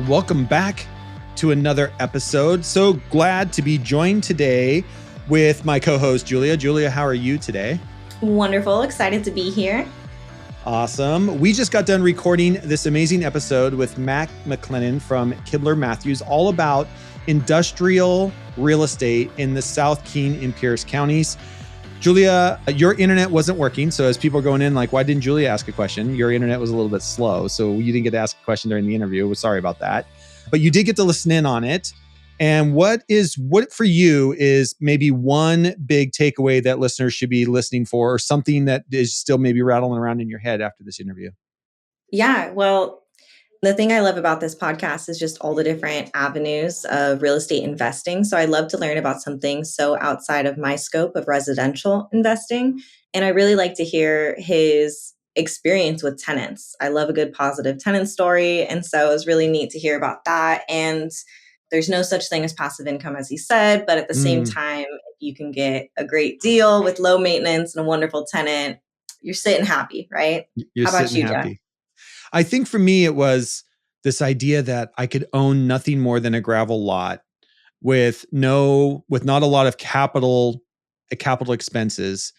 welcome back to another episode. So glad to be joined today with my co-host, Julia. Julia, how are you today? Wonderful. Excited to be here. Awesome. We just got done recording this amazing episode with Matt McLennan from Kibler Matthews, all about industrial real estate in the South Keen and Pierce counties. Julia, your internet wasn't working. So as people are going in, like, why didn't Julia ask a question? Your internet was a little bit slow. So you didn't get to ask a question during the interview. We're sorry about that. But you did get to listen in on it. And what for you is maybe one big takeaway that listeners should be listening for, or something that is still maybe rattling around in your head after this interview? Yeah, well, the thing I love about this podcast is just all the different avenues of real estate investing. So I love to learn about something so outside of my scope of residential investing. And I really like to hear his experience with tenants. I love a good positive tenant story. And so it was really neat to hear about that. And there's no such thing as passive income, as he said, but at the same time, if you can get a great deal with low maintenance and a wonderful tenant, you're sitting happy, right? You're How about sitting you, happy. Jeff? I think for me, it was this idea that I could own nothing more than a gravel lot with not a lot of capital expenses,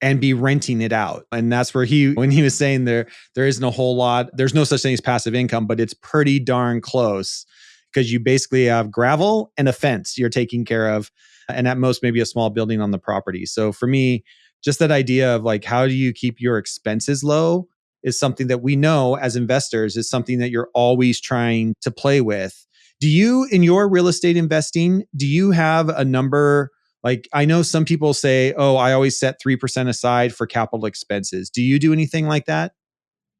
and be renting it out. And that's where when he was saying there isn't a whole lot, there's no such thing as passive income, but it's pretty darn close, because you basically have gravel and a fence you're taking care of, and at most maybe a small building on the property. So for me, just that idea of like, how do you keep your expenses low is something that we know as investors is something that you're always trying to play with. Do you, in your real estate investing, do you have a number? Like, I know some people say, oh, I always set 3% aside for capital expenses. Do you do anything like that?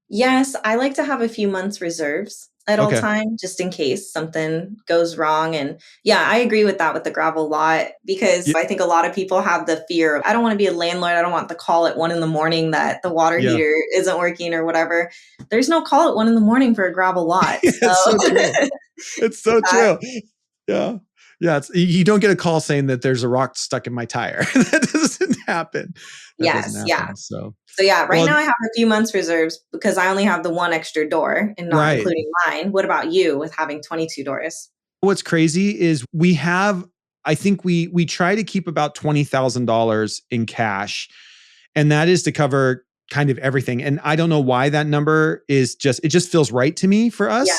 Yes, I like to have a few months reserves at all Okay. time, just in case something goes wrong. And yeah, I agree with that with the gravel lot, because Yeah. I think a lot of people have the fear of, I don't want to be a landlord. I don't want the call at 1 a.m. that the water Yeah. heater isn't working or whatever. There's no call at 1 a.m. for a gravel lot. It's so true. It's so true. Yeah. Yeah. You don't get a call saying that there's a rock stuck in my tire. That doesn't happen. Yes. Yeah. So Yeah, right well, now I have a few months reserves because I only have the one extra door and not right. including mine. What about you with having 22 doors? What's crazy is I think we try to keep about $20,000 in cash, and that is to cover kind of everything. And I don't know why that number it just feels right to me for us. Yeah.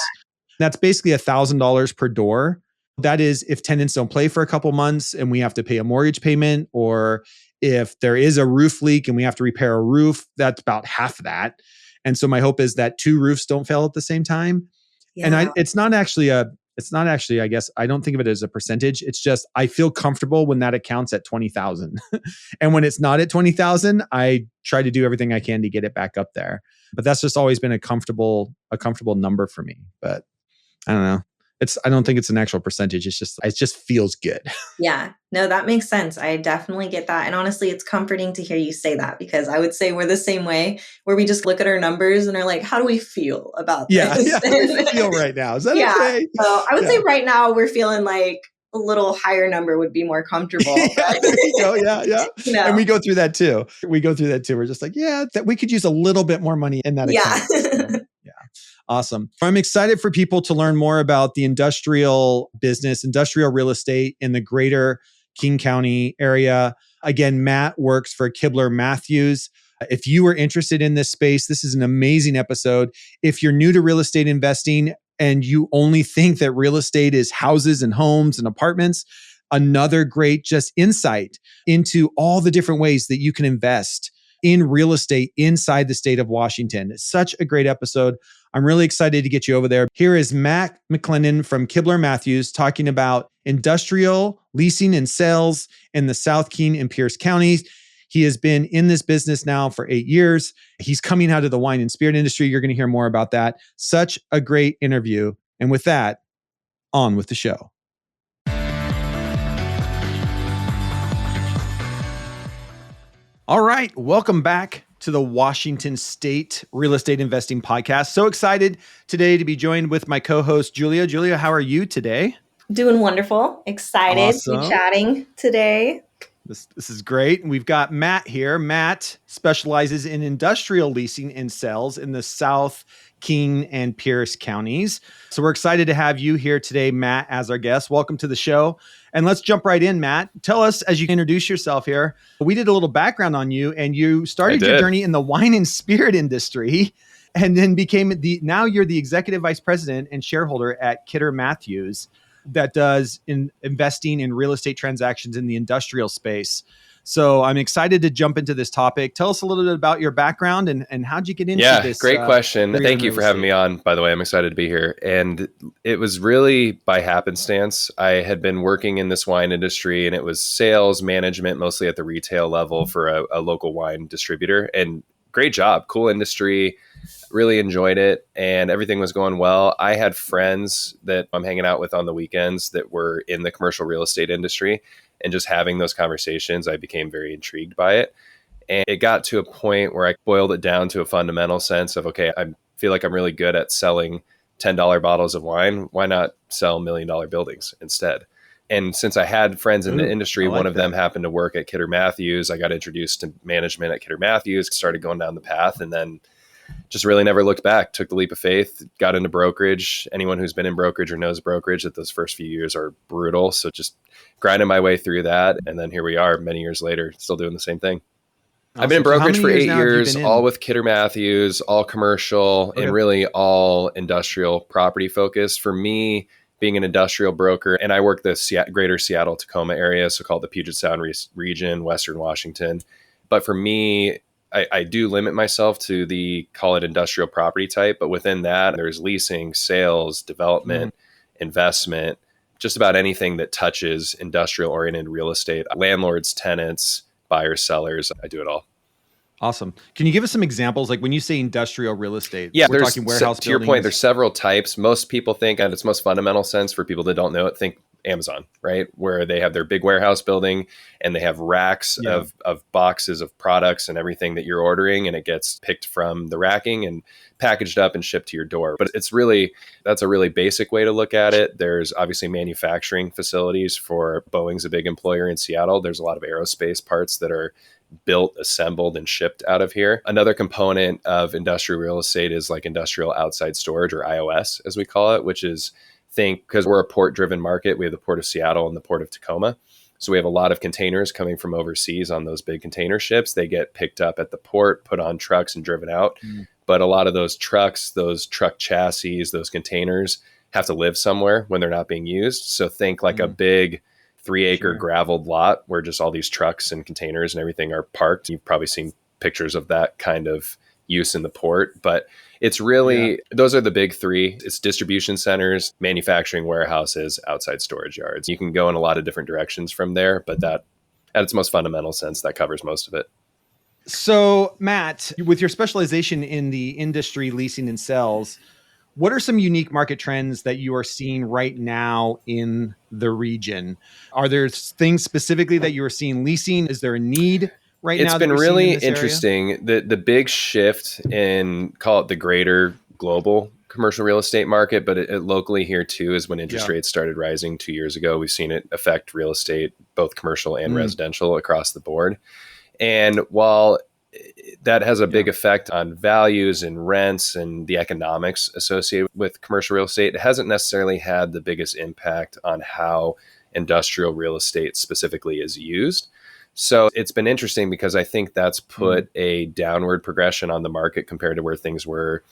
That's basically $1,000 per door. That is if tenants don't play for a couple months and we have to pay a mortgage payment, or if there is a roof leak and we have to repair a roof, that's about half that. And so my hope is that 2 roofs don't fail at the same time. Yeah. And it's not actually, I guess, I don't think of it as a percentage. It's just, I feel comfortable when that accounts at 20,000. And when it's not at 20,000, I try to do everything I can to get it back up there. But that's just always been a comfortable number for me. But I don't know. I don't think it's an actual percentage. It just feels good. Yeah, no, that makes sense. I definitely get that. And honestly, it's comforting to hear you say that, because I would say we're the same way, where we just look at our numbers and are like, how do we feel about this? Yeah, how do we feel right now? Is that okay? So I would say right now we're feeling like a little higher number would be more comfortable. Yeah, there you go. Yeah. And we go through that too. We're just like, yeah, that we could use a little bit more money in that account. Yeah. Awesome. I'm excited for people to learn more about the industrial business, industrial real estate in the greater King County area. Again, Matt works for Kibler Matthews. If you are interested in this space, this is an amazing episode. If you're new to real estate investing and you only think that real estate is houses and homes and apartments, another great just insight into all the different ways that you can invest in real estate inside the state of Washington. It's such a great episode. I'm really excited to get you over there. Here is Matt McLennan from Kibler Matthews talking about industrial leasing and sales in the South Keen and Pierce counties. He has been in this business now for 8 years. He's coming out of the wine and spirit industry. You're going to hear more about that. Such a great interview. And with that, on with the show. All right, welcome back to the Washington State Real Estate Investing Podcast. So excited today to be joined with my co-host, Julia. Julia, how are you today? Doing wonderful. Excited to be chatting today. This is great. And we've got Matt here. Matt specializes in industrial leasing and sales in the South King and Pierce counties. So we're excited to have you here today, Matt, as our guest. Welcome to the show. And let's jump right in, Matt. Tell us, as you introduce yourself here, we did a little background on you, and you started your journey in the wine and spirit industry, and then now you're the executive vice president and shareholder at Kidder Matthews, that does investing in real estate transactions in the industrial space. So I'm excited to jump into this topic. Tell us a little bit about your background and how'd you get into this? Great question. Thank you for having me on, by the way. I'm excited to be here. And it was really by happenstance. I had been working in this wine industry, and it was sales management, mostly at the retail level for a local wine distributor. And great job, cool industry. Really enjoyed it, and everything was going well. I had friends that I'm hanging out with on the weekends that were in the commercial real estate industry, and just having those conversations, I became very intrigued by it. And it got to a point where I boiled it down to a fundamental sense of, okay, I feel like I'm really good at selling $10 bottles of wine. Why not sell $1 million buildings instead? And since I had friends in the industry, one of them happened to work at Kidder Matthews. I got introduced to management at Kidder Matthews, started going down the path, and then just really never looked back, took the leap of faith, got into brokerage. Anyone who's been in brokerage or knows brokerage, that those first few years are brutal. So just grinding my way through that. And then here we are many years later, still doing the same thing. Awesome. I've been in brokerage for 8 years, all with Kidder Matthews, all commercial, and really all industrial property focused. For me, being an industrial broker, and I work the greater Seattle, Tacoma area, so called the Puget Sound region, Western Washington. But for me, I do limit myself to the, call it industrial property type, but within that, there's leasing, sales, development, investment, just about anything that touches industrial oriented real estate, landlords, tenants, buyers, sellers. I do it all. Awesome. Can you give us some examples? Like when you say industrial real estate, we're talking warehouse to your point, there's several types. Most people think, at its most fundamental sense, for people that don't know it, think Amazon, right? Where they have their big warehouse building and they have racks of boxes of products and everything that you're ordering, and it gets picked from the racking and packaged up and shipped to your door. But that's a really basic way to look at it. There's obviously manufacturing facilities. For Boeing's a big employer in Seattle. There's a lot of aerospace parts that are built, assembled, and shipped out of here. Another component of industrial real estate is like industrial outside storage, or IOS, as we call it, which is, because we're a port-driven market. We have the Port of Seattle and the Port of Tacoma. So we have a lot of containers coming from overseas on those big container ships. They get picked up at the port, put on trucks, and driven out. But a lot of those trucks, those truck chassis, those containers have to live somewhere when they're not being used. So think like a big 3-acre graveled lot where just all these trucks and containers and everything are parked. You've probably seen pictures of that kind of use in the port, but it's really, those are the big three. It's distribution centers, manufacturing warehouses, outside storage yards. You can go in a lot of different directions from there, but that, at its most fundamental sense, that covers most of it. So Matt, with your specialization in the industry leasing and sales, what are some unique market trends that you are seeing right now in the region? Are there things specifically that you are seeing leasing? Is there a need right now? It's been really interesting. The big shift in, call it the greater global commercial real estate market, but it locally here too, is when interest rates started rising 2 years ago. We've seen it affect real estate, both commercial and residential, across the board. And while that has a big effect on values and rents and the economics associated with commercial real estate, it hasn't necessarily had the biggest impact on how industrial real estate specifically is used. So it's been interesting because I think that's put a downward progression on the market compared to where things were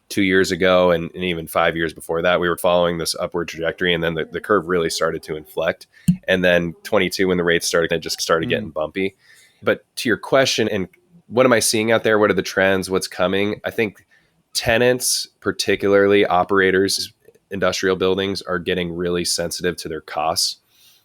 2 years ago, and even 5 years before that. We were following this upward trajectory, and then the curve really started to inflect. And then 22, when the rates started, it just started getting bumpy. But to your question, and what am I seeing out there? What are the trends? What's coming? I think tenants, particularly operators, industrial buildings, are getting really sensitive to their costs,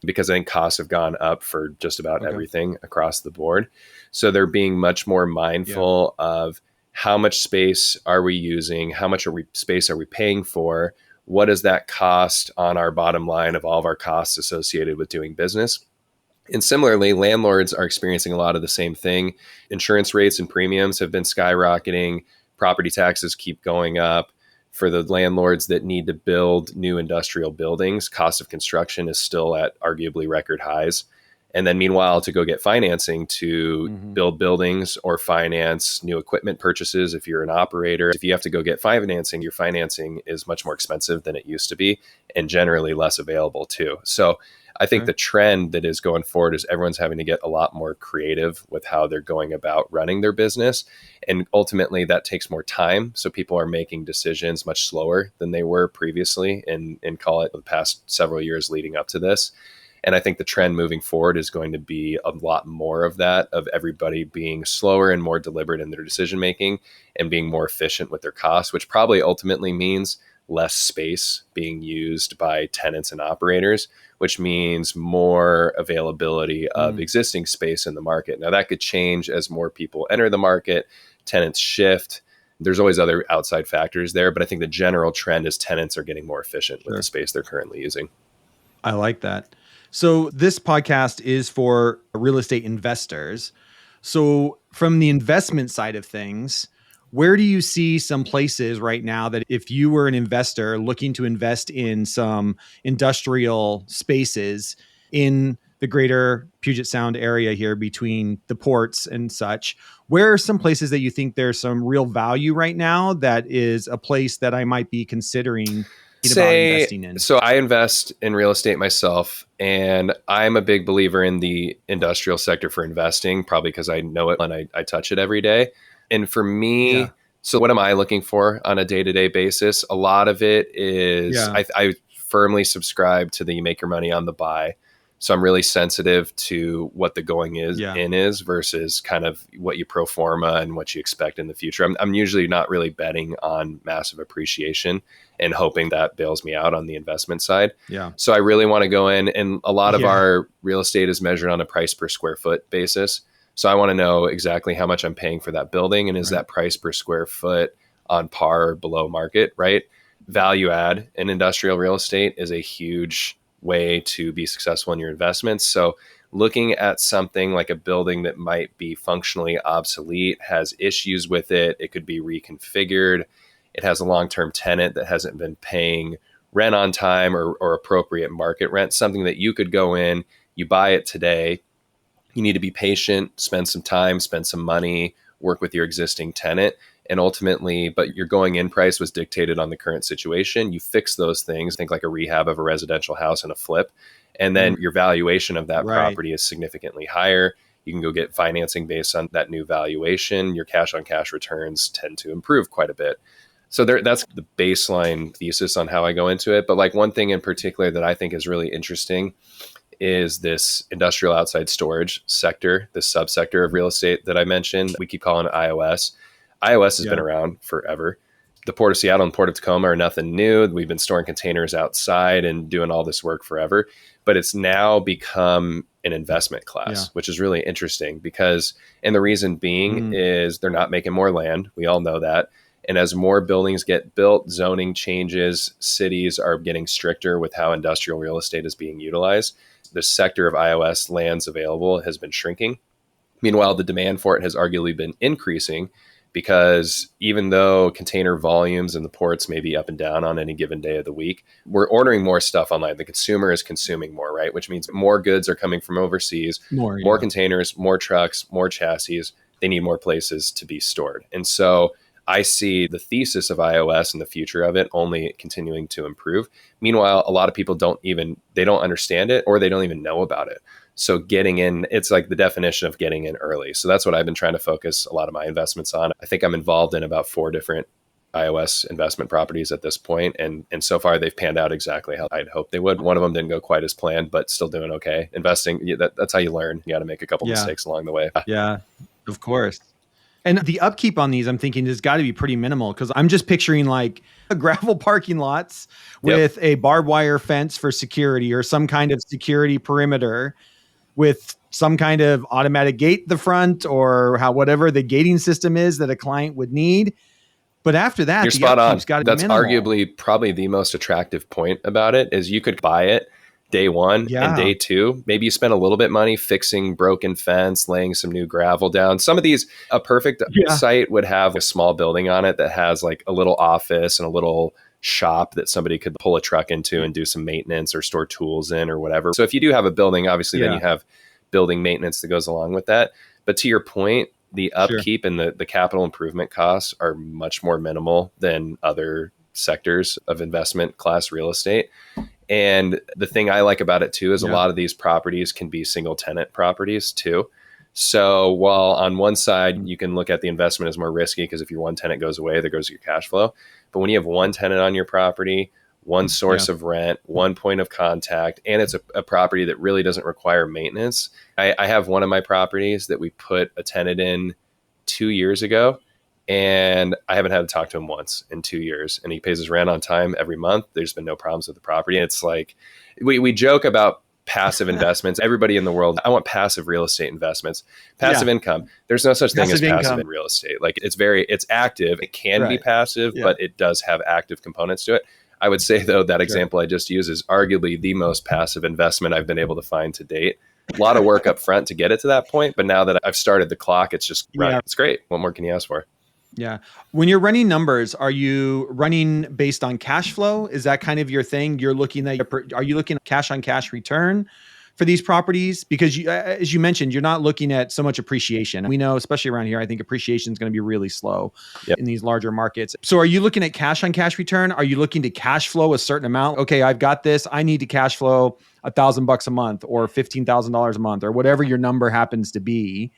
because I think costs have gone up for just about everything across the board. So they're being much more mindful of how much space are we using? How much space are we paying for? What does that cost on our bottom line of all of our costs associated with doing business? And similarly, landlords are experiencing a lot of the same thing. Insurance rates and premiums have been skyrocketing. Property taxes keep going up. For the landlords that need to build new industrial buildings, cost of construction is still at arguably record highs. And then meanwhile, to go get financing to build buildings or finance new equipment purchases. If you're an operator, if you have to go get financing, your financing is much more expensive than it used to be and generally less available too. So I think the trend that is going forward is everyone's having to get a lot more creative with how they're going about running their business. And ultimately that takes more time. So people are making decisions much slower than they were previously and call it the past several years leading up to this. And I think the trend moving forward is going to be a lot more of that, of everybody being slower and more deliberate in their decision making and being more efficient with their costs, which probably ultimately means less space being used by tenants and operators, which means more availability of existing space in the market. Now that could change as more people enter the market, tenants shift. There's always other outside factors there, but I think the general trend is tenants are getting more efficient with the space they're currently using. I like that. So this podcast is for real estate investors. So from the investment side of things, where do you see some places right now that if you were an investor looking to invest in some industrial spaces in the greater Puget Sound area here between the ports and such, where are some places that you think there's some real value right now that is a place that I might be considering about investing in? So I invest in real estate myself, and I'm a big believer in the industrial sector for investing, probably because I know it and I touch it every day. And for me, so what am I looking for on a day-to-day basis? A lot of it is I firmly subscribe to the you make your money on the buy. So I'm really sensitive to what the going is versus kind of what you pro forma and what you expect in the future. I'm usually not really betting on massive appreciation and hoping that bails me out on the investment side. Yeah. So I really want to go in, and a lot of our real estate is measured on a price per square foot basis. So I want to know exactly how much I'm paying for that building, and is that price per square foot on par or below market, right? Value add in industrial real estate is a huge way to be successful in your investments. So looking at something like a building that might be functionally obsolete, has issues with it, it could be reconfigured, it has a long-term tenant that hasn't been paying rent on time or appropriate market rent, something that you could go in, you buy it today, you need to be patient, spend some time, spend some money, work with your existing tenant. And ultimately, but your going in price was dictated on the current situation. You fix those things, think like a rehab of a residential house and a flip. And then your valuation of that property is significantly higher. You can go get financing based on that new valuation. Your cash on cash returns tend to improve quite a bit. So that's the baseline thesis on how I go into it. But like one thing in particular that I think is really interesting is this industrial outside storage sector, this subsector of real estate that I mentioned. We keep calling it IOS. IOS has been around forever. The Port of Seattle and Port of Tacoma are nothing new. We've been storing containers outside and doing all this work forever. But it's now become an investment class, which is really interesting because, and the reason being is they're not making more land. We all know that. And as more buildings get built, zoning changes, cities are getting stricter with how industrial real estate is being utilized. The sector of IOS lands available has been shrinking. Meanwhile, the demand for it has arguably been increasing, because even though container volumes in the ports may be up and down on any given day of the week, we're ordering more stuff online. The consumer is consuming more, right? Which means more goods are coming from overseas, more containers, more trucks, more chassis. They need more places to be stored. And so I see the thesis of IOS and the future of it only continuing to improve. Meanwhile, a lot of people don't understand it, or they don't even know about it. So getting in, it's like the definition of getting in early. So that's what I've been trying to focus a lot of my investments on. I think I'm involved in about 4 different IOS investment properties at this point. And so far they've panned out exactly how I'd hoped they would. One of them didn't go quite as planned, but still doing okay. Investing, that's how you learn. You got to make a couple mistakes along the way. Yeah, of course. And the upkeep on these, I'm thinking, has got to be pretty minimal, because I'm just picturing like a gravel parking lots with a barbed wire fence for security, or some kind of security perimeter with some kind of automatic gate at the front, or whatever the gating system is that a client would need. But after that, you're spot on. That's arguably probably the most attractive point about it, is you could buy it day one and day two. Maybe you spend a little bit money fixing broken fence, laying some new gravel down. Some of these, a perfect site would have a small building on it that has like a little office and a little shop that somebody could pull a truck into and do some maintenance or store tools in or whatever. So if you do have a building, obviously then you have building maintenance that goes along with that. But to your point, the upkeep and the capital improvement costs are much more minimal than other sectors of investment class real estate. And the thing I like about it too is a lot of these properties can be single tenant properties too. So while on one side you can look at the investment as more risky because if your one tenant goes away, there goes your cash flow. But when you have one tenant on your property, one source of rent, one point of contact, and it's a property that really doesn't require maintenance. I have one of my properties that we put a tenant in 2 years ago, and I haven't had to talk to him once in 2 years. And he pays his rent on time every month. There's been no problems with the property. And it's like, we joke about passive investments. Everybody in the world, I want passive real estate investments, passive income. There's no such thing as passive in real estate. Like it's active. It can be passive, but it does have active components to it. I would say, though, that example I just used is arguably the most passive investment I've been able to find to date. A lot of work up front to get it to that point. But now that I've started the clock, it's just running. It's great. What more can you ask for? Yeah. When you're running numbers, are you running based on cash flow? Is that kind of your thing? You're looking at, are you looking at cash on cash return for these properties? Because as you mentioned, you're not looking at so much appreciation. We know, especially around here, I think appreciation is going to be really slow in these larger markets. So are you looking at cash on cash return? Are you looking to cash flow a certain amount? Okay, I've got this. I need to cash flow $1,000 a month or $15,000 a month or whatever your number happens to be.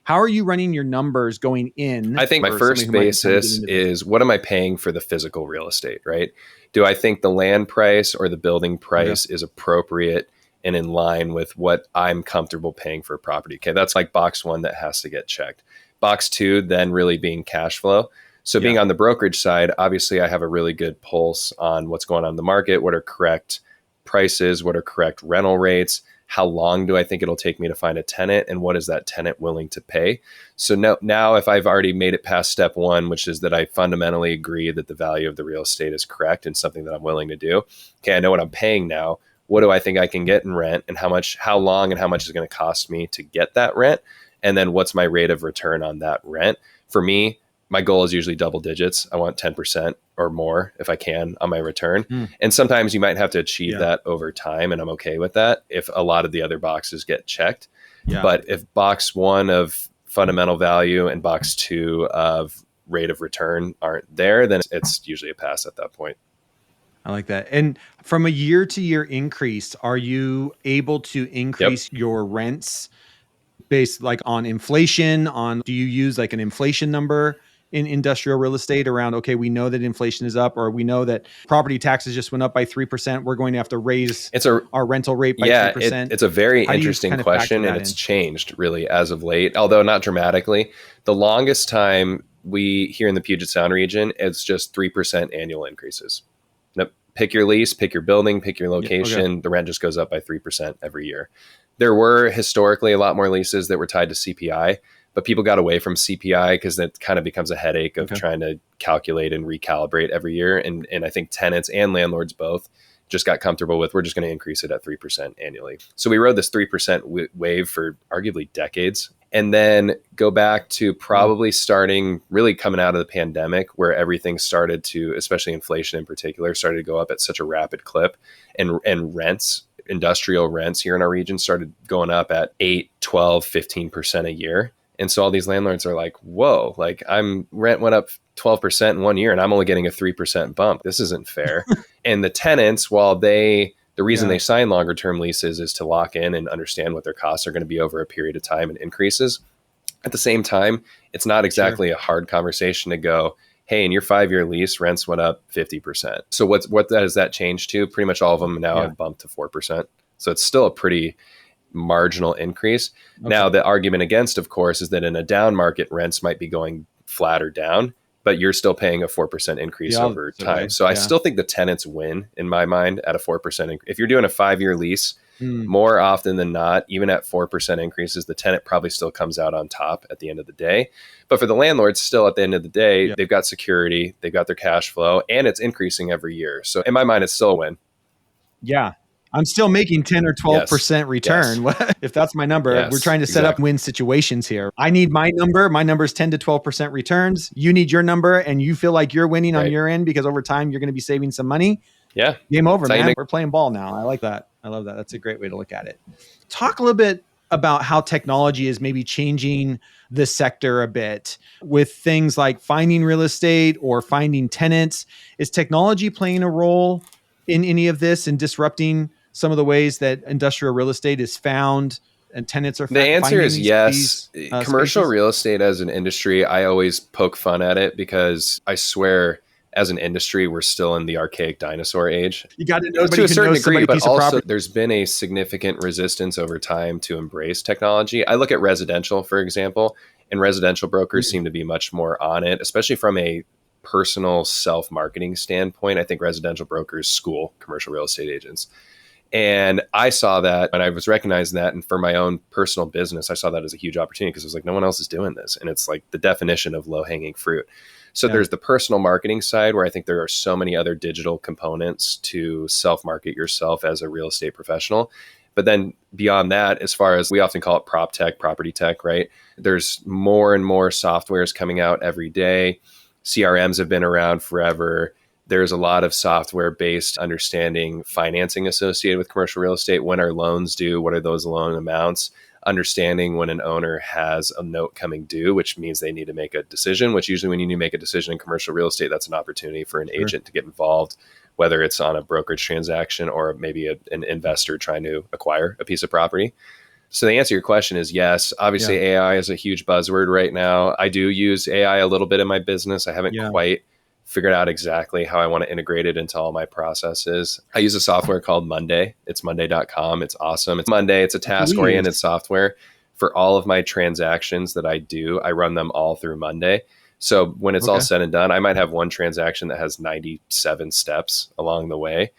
How are you running your numbers going in? I think my first basis is what am I paying for the physical real estate, right? Do I think the land price or the building price is appropriate and in line with what I'm comfortable paying for a property? Okay, that's like box one that has to get checked. Box two, then really being cash flow. So being on the brokerage side, obviously I have a really good pulse on what's going on in the market, what are correct prices, what are correct rental rates, how long do I think it'll take me to find a tenant, and what is that tenant willing to pay? So now if I've already made it past step one, which is that I fundamentally agree that the value of the real estate is correct and something that I'm willing to do. Okay, I know what I'm paying now. What do I think I can get in rent, and how long and how much is going to cost me to get that rent? And then what's my rate of return on that rent? For me, my goal is usually double digits. I want 10% or more if I can on my return. And sometimes you might have to achieve that over time. And I'm okay with that if a lot of the other boxes get checked. But if box one of fundamental value and box two of rate of return aren't there, then it's usually a pass at that point. I like that. And from a year to year increase, are you able to increase your rents based like on inflation? Do you use like an inflation number in industrial real estate around, okay, we know that inflation is up, or we know that property taxes just went up by 3%. We're going to have to raise our rental rate by 3%. It's a very interesting question, and it's changed really as of late, although not dramatically. The longest time we here in the Puget Sound region, it's just 3% annual increases. Pick your lease, pick your building, pick your location. The rent just goes up by 3% every year. There were historically a lot more leases that were tied to CPI, but people got away from CPI because that kind of becomes a headache of trying to calculate and recalibrate every year. And I think tenants and landlords both just got comfortable with, we're just going to increase it at 3% annually. So we rode this 3% wave for arguably decades. And then go back to probably starting really coming out of the pandemic, where everything started to, especially inflation in particular, started to go up at such a rapid clip. And rents, industrial rents here in our region started going up at 8, 12, 15% a year. And so all these landlords are like, whoa, like rent went up 12% in 1 year and I'm only getting a 3% bump. This isn't fair. And the tenants, while the reason they sign longer term leases is to lock in and understand what their costs are going to be over a period of time and increases. At the same time, it's not exactly a hard conversation to go, hey, in your 5-year lease, rents went up 50%. So what does that change to? Pretty much all of them now have bumped to 4%. So it's still a pretty marginal increase. Now, the argument against, of course, is that in a down market, rents might be going flat or down, but you're still paying a 4% increase over time. So I still think the tenants win in my mind at a 4%. If you're doing a 5-year lease, more often than not, even at 4% increases, the tenant probably still comes out on top at the end of the day. But for the landlords, still at the end of the day, they've got security, they've got their cash flow, and it's increasing every year. So in my mind, it's still a win. Yeah. I'm still making 10 or 12% return. Yes. If that's my number, we're trying to set up win situations here. I need my number. My number is 10 to 12% returns. You need your number and you feel like you're winning on your end because over time you're going to be saving some money. Yeah. Game over, man. We're playing ball now. I like that. I love that. That's a great way to look at it. Talk a little bit about how technology is maybe changing the sector a bit with things like finding real estate or finding tenants. Is technology playing a role in any of this and disrupting some of the ways that industrial real estate is found and tenants are The answer finding is yes. Commercial spaces? real estate as an industry, I always poke fun at it because I swear, as an industry, we're still in the archaic dinosaur age. You got to know to a certain degree, but also property. there's been a significant resistance over time to embrace technology. I look at residential, for example, and residential brokers seem to be much more on it, especially from a personal self-marketing standpoint. I think residential brokers school commercial real estate agents. And I saw that and I was recognizing that. And for my own personal business, I saw that as a huge opportunity because it was like, no one else is doing this. And it's like the definition of low hanging fruit. So there's the personal marketing side where I think there are so many other digital components to self-market yourself as a real estate professional. But then beyond that, as far as we often call it prop tech, property tech, right? There's more and more softwares coming out every day. CRMs have been around forever. There's a lot of software-based understanding financing associated with commercial real estate. When are loans due? What are those loan amounts? Understanding when an owner has a note coming due, which means they need to make a decision, which usually when you need to make a decision in commercial real estate, that's an opportunity for an agent to get involved, whether it's on a brokerage transaction or maybe an investor trying to acquire a piece of property. So the answer to your question is yes. Obviously, AI is a huge buzzword right now. I do use AI a little bit in my business. I haven't quite figured out exactly how I want to integrate it into all my processes. I use a software called Monday. It's monday.com. It's awesome. It's Monday. It's a task-oriented software. For all of my transactions that I do, I run them all through Monday. So when it's all said and done, I might have one transaction that has 97 steps along the way.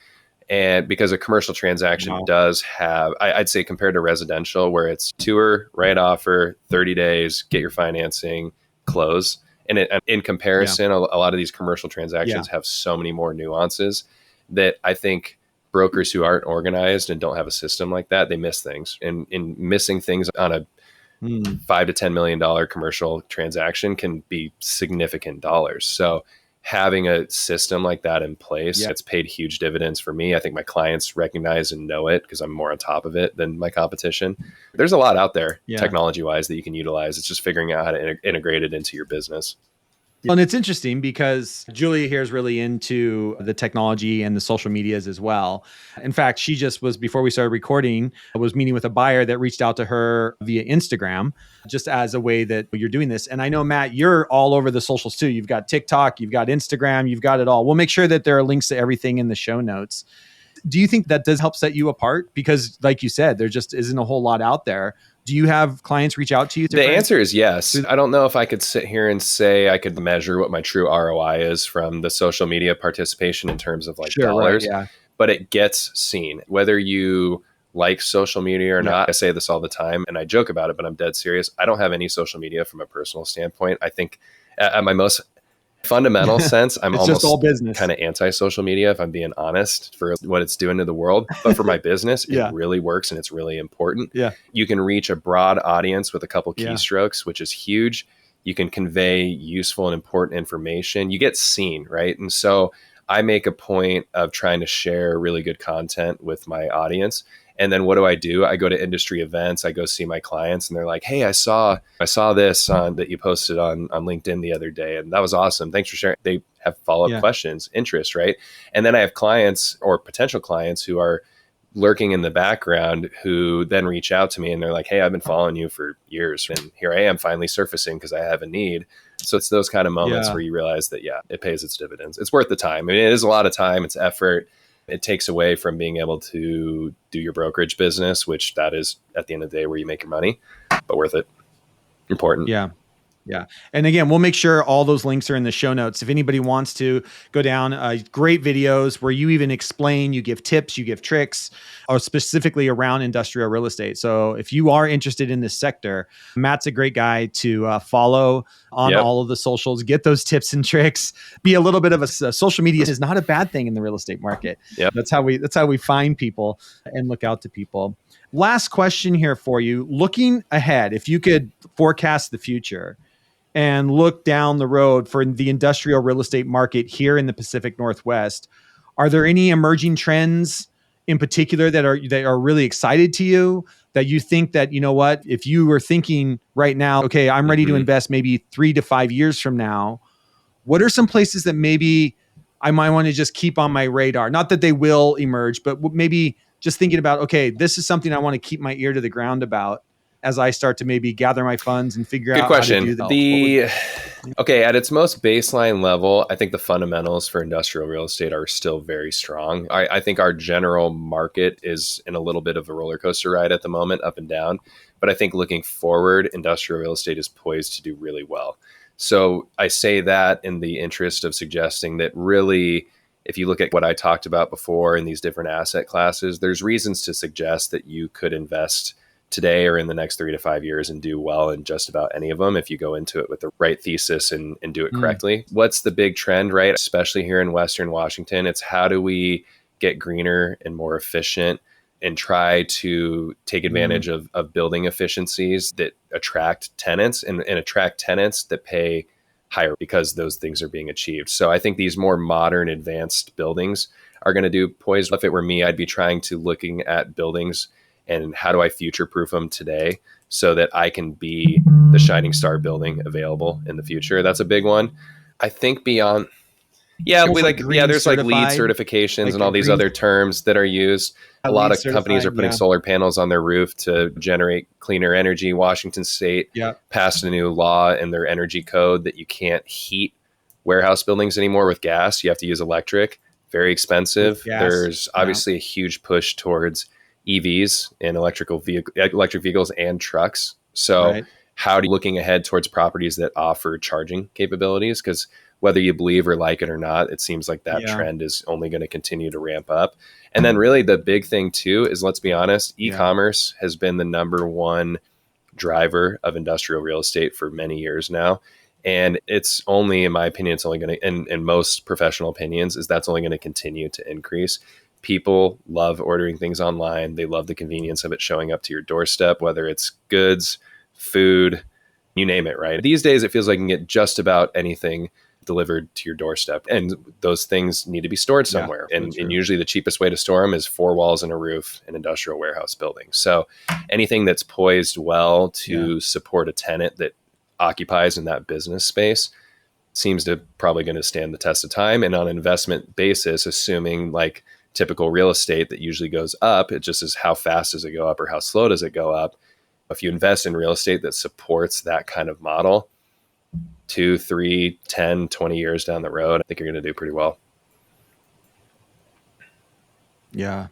And because a commercial transaction does have, I'd say compared to residential, where it's tour, write offer, 30 days, get your financing, close. And in comparison, a lot of these commercial transactions have so many more nuances that I think brokers who aren't organized and don't have a system like that, they miss things. And in missing things on a $5 to $10 million commercial transaction can be significant dollars. So having a system like that in place, it's paid huge dividends for me. I think my clients recognize and know it because I'm more on top of it than my competition. There's a lot out there technology-wise that you can utilize. It's just figuring out how to integrate it into your business. And it's interesting because Julia here is really into the technology and the social medias as well. In fact, she just was, before we started recording, was meeting with a buyer that reached out to her via Instagram, just as a way that you're doing this. And I know, Matt, you're all over the socials too. You've got TikTok, you've got Instagram, you've got it all. We'll make sure that there are links to everything in the show notes. Do you think that does help set you apart? Because like you said, there just isn't a whole lot out there. Do you have clients reach out to you? The answer is yes. I don't know if I could sit here and say I could measure what my true ROI is from the social media participation in terms of like dollars, but it gets seen. Whether you like social media or not, I say this all the time and I joke about it, but I'm dead serious. I don't have any social media from a personal standpoint. I think at my most fundamental sense, I'm almost all business, kind of anti-social media, if I'm being honest, for what it's doing to the world. But for my business, it really works and it's really important. You can reach a broad audience with a couple keystrokes, which is huge. You can convey useful and important information. You get seen, right? And so I make a point of trying to share really good content with my audience. And then what do? I go to industry events. I go see my clients and they're like, hey, I saw this that you posted on LinkedIn the other day. And that was awesome. Thanks for sharing. They have follow-up questions, interest, right? And then I have clients or potential clients who are lurking in the background who then reach out to me and they're like, hey, I've been following you for years. And here I am finally surfacing because I have a need. So it's those kind of moments where you realize that, it pays its dividends. It's worth the time. I mean, it is a lot of time. It's effort. It takes away from being able to do your brokerage business, which that is at the end of the day where you make your money, but worth it. Important. Yeah. And again, we'll make sure all those links are in the show notes. If anybody wants to go down, great videos where you even explain, you give tips, you give tricks, or specifically around industrial real estate. So if you are interested in this sector, Matt's a great guy to follow on all of the socials, get those tips and tricks, be a little bit of a social media is not a bad thing in the real estate market. That's how we find people and look out to people. Last question here for you. Looking ahead, if you could forecast the future and look down the road for the industrial real estate market here in the Pacific Northwest, are there any emerging trends in particular that are really excited to you that you think that, you know what, if you were thinking right now, okay, I'm ready to invest maybe 3 to 5 years from now, what are some places that maybe I might want to just keep on my radar? Not that they will emerge, but maybe just thinking about, okay, this is something I want to keep my ear to the ground about as I start to maybe gather my funds and figure out how to do that. Okay, at its most baseline level, I think the fundamentals for industrial real estate are still very strong. I think our general market is in a little bit of a roller coaster ride at the moment, up and down. But I think looking forward, industrial real estate is poised to do really well. So I say that in the interest of suggesting that really, if you look at what I talked about before in these different asset classes, there's reasons to suggest that you could invest today or in the next 3 to 5 years and do well in just about any of them if you go into it with the right thesis and do it correctly. What's the big trend, right? Especially here in Western Washington, it's how do we get greener and more efficient and try to take advantage of building efficiencies that attract tenants and attract tenants that pay higher because those things are being achieved. So I think these more modern, advanced buildings are going to do poised. If it were me, I'd be trying to looking at buildings and how do I future-proof them today so that I can be the shining star building available in the future. That's a big one. I think beyond, there's like LEED certifications and all these other terms that are used. A lot of companies are putting solar panels on their roof to generate cleaner energy. Washington State passed a new law in their energy code that you can't heat warehouse buildings anymore with gas. You have to use electric. Very expensive. There's obviously a huge push towards EVs and electric vehicles and trucks. So how are you looking ahead towards properties that offer charging capabilities? Because whether you believe or like it or not, it seems like that trend is only going to continue to ramp up. And then really the big thing too is, let's be honest, e-commerce has been the number one driver of industrial real estate for many years now. And it's only, in my opinion, it's only going to, in most professional opinions, is that's only going to continue to increase. People love ordering things online. They love the convenience of it showing up to your doorstep, whether it's goods, food, you name it, right? These days, it feels like you can get just about anything delivered to your doorstep. And those things need to be stored somewhere. And usually the cheapest way to store them is 4 walls and a roof in industrial warehouse buildings. So anything that's poised well to support a tenant that occupies in that business space seems to probably going to stand the test of time. And on an investment basis, assuming like typical real estate that usually goes up, it just is how fast does it go up or how slow does it go up? If you invest in real estate that supports that kind of model, 2, 3, 10, 20 years down the road, I think you're going to do pretty well. Yeah,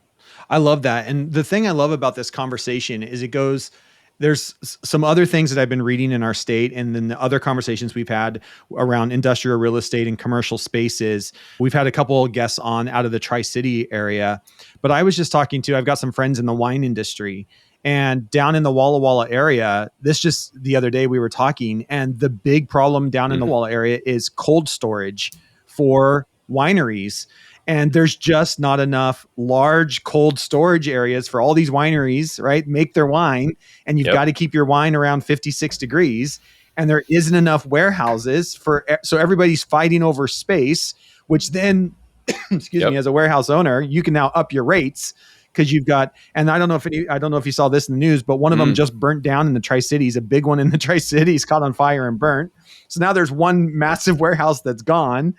I love that. And the thing I love about this conversation is there's some other things that I've been reading in our state, and then the other conversations we've had around industrial real estate and commercial spaces. We've had a couple of guests on out of the Tri-City area, but I was just I've got some friends in the wine industry, and down in the Walla Walla area, just the other day we were talking, and the big problem down in the Walla area is cold storage for wineries. And there's just not enough large cold storage areas for all these wineries, right? Make their wine, and you've got to keep your wine around 56 degrees. And there isn't enough warehouses so everybody's fighting over space, which then, excuse me, as a warehouse owner, you can now up your rates because you've got, and I don't know if you saw this in the news, but one of them just burnt down in the Tri-Cities. A big one in the Tri-Cities caught on fire and burnt. So now there's one massive warehouse that's gone.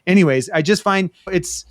Anyways, I just find it's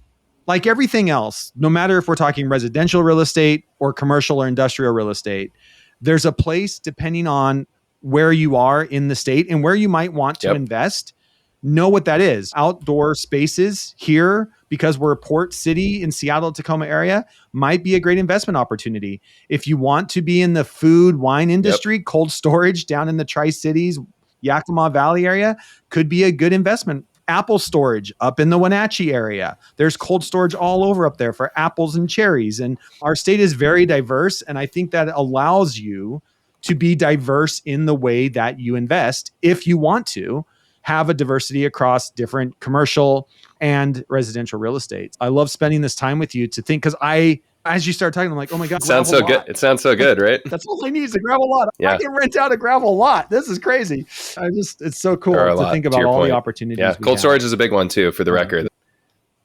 like everything else, no matter if we're talking residential real estate or commercial or industrial real estate, there's a place depending on where you are in the state and where you might want to invest. Know what that is. Outdoor spaces here, because we're a port city in Seattle, Tacoma area, might be a great investment opportunity. If you want to be in the food, wine industry, cold storage down in the Tri-Cities, Yakima Valley area could be a good investment. Apple storage up in the Wenatchee area. There's cold storage all over up there for apples and cherries. And our state is very diverse. And I think that allows you to be diverse in the way that you invest if you want to have a diversity across different commercial and residential real estate. I love spending this time with you to think, because as you start talking, I'm like, oh my God. It sounds so good. It sounds so good, right? That's all I need is a gravel lot. I can rent out a gravel lot. This is crazy. It's so cool to think about all the opportunities. Yeah, cold storage is a big one too, for the record.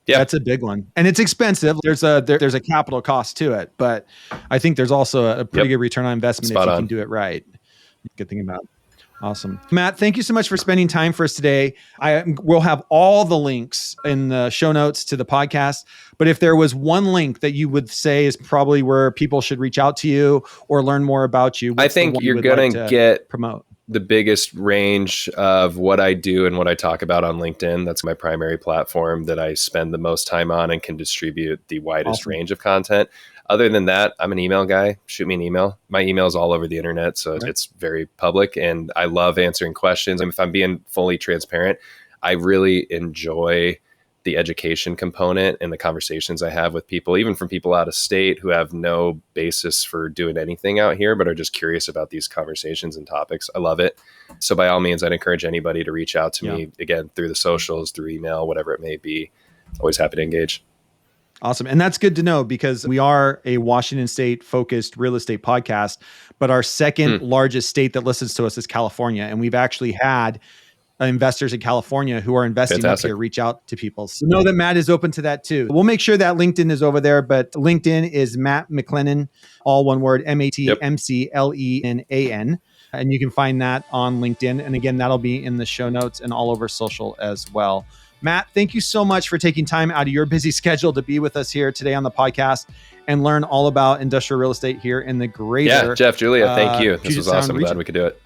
Yeah. That's a big one. And it's expensive. There's a capital cost to it, but I think there's also a pretty good return on investment if you can do it right. Good thing about it. Awesome. Matt, thank you so much for spending time for us today. We'll have all the links in the show notes to the podcast. But if there was one link that you would say is probably where people should reach out to you or learn more about you, I think you're going to get promote the biggest range of what I do and what I talk about on LinkedIn. That's my primary platform that I spend the most time on and can distribute the widest range of content. Other than that, I'm an email guy. Shoot me an email. My email is all over the internet, so it's very public, and I love answering questions. And if I'm being fully transparent, I really enjoy the education component and the conversations I have with people, even from people out of state who have no basis for doing anything out here, but are just curious about these conversations and topics. I love it. So by all means, I'd encourage anybody to reach out to me, again, through the socials, through email, whatever it may be. Always happy to engage. Awesome. And that's good to know because we are a Washington State focused real estate podcast, but our second largest state that listens to us is California. And we've actually had investors in California who are investing up here reach out to people. So know that Matt is open to that too. We'll make sure that LinkedIn is over there, but LinkedIn is Matt McLennan, all one word, MattMcLennan. And you can find that on LinkedIn. And again, that'll be in the show notes and all over social as well. Matt, thank you so much for taking time out of your busy schedule to be with us here today on the podcast and learn all about industrial real estate here in the greater Jeff, Julia, thank you. This was awesome. Region. Glad we could do it.